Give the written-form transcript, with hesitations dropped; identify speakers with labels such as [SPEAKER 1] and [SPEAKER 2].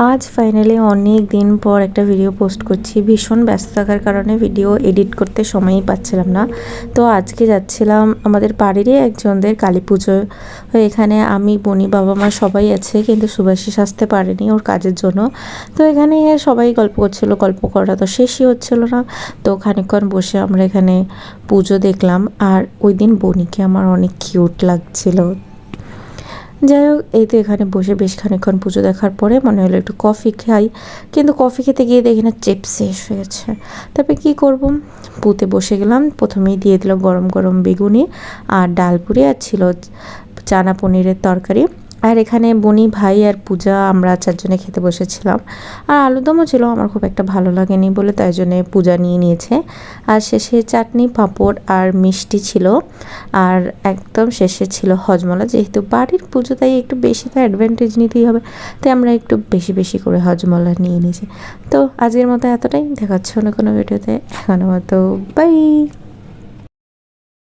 [SPEAKER 1] আজ ফাইনালি অনেক দিন পর একটা ভিডিও পোস্ট করছি। ভীষণ ব্যস্ত থাকার কারণে ভিডিও এডিট করতে সময়ই পাচ্ছিলাম না। তো আজকে যাচ্ছিলাম আমাদের বাড়িরই একজনদের কালী পুজো। এখানে আমি বনি বাবা মা সবাই আছে, কিন্তু সুভাষিস আসতে পারেনি ওর কাজের জন্য। তো এখানে সবাই গল্প করছিল, গল্প করা তো শেষই হচ্ছিল না। তো খানিকক্ষণ বসে আমরা এখানে পুজো দেখলাম। আর ওই দিন বনিকে আমার অনেক কিউট লাগছিল। যাই হোক, এই তো এখানে বসে বেশ খানিকক্ষণ পুজো দেখার পরে মনে হলো একটু কফি খাই, কিন্তু কফি খেতে গিয়ে দেখি না চিপস শেষ হয়ে গেছে। তারপরে কী করবো, পুঁতে বসে গেলাম। প্রথমেই দিয়ে দিল গরম গরম বেগুনি আর ডাল পুরি, আর ছিল চানা পনিরের তরকারি। আর এখানে বনি, ভাই আর পূজা আমরা চারজনে খেতে বসেছিলাম। আর আলুদমও ছিল, আমার খুব একটা ভালো লাগেনি বলে তাই জন্যে পূজা নিয়ে নিয়েছে। আর শেষে চাটনি, পাঁপড় আর মিষ্টি ছিল। আর একদম শেষে ছিল হজমলা। যেহেতু বাড়ির পুজো তাই একটু বেশি তো অ্যাডভান্টেজ নিতেই হবে, তাই আমরা একটু বেশি বেশি করে হজমলা নিয়ে নিয়েছি। তো আজকের মতো এতটাই, দেখা হচ্ছে অন্য কোনো ভিডিওতে। এখনো মতো বাই।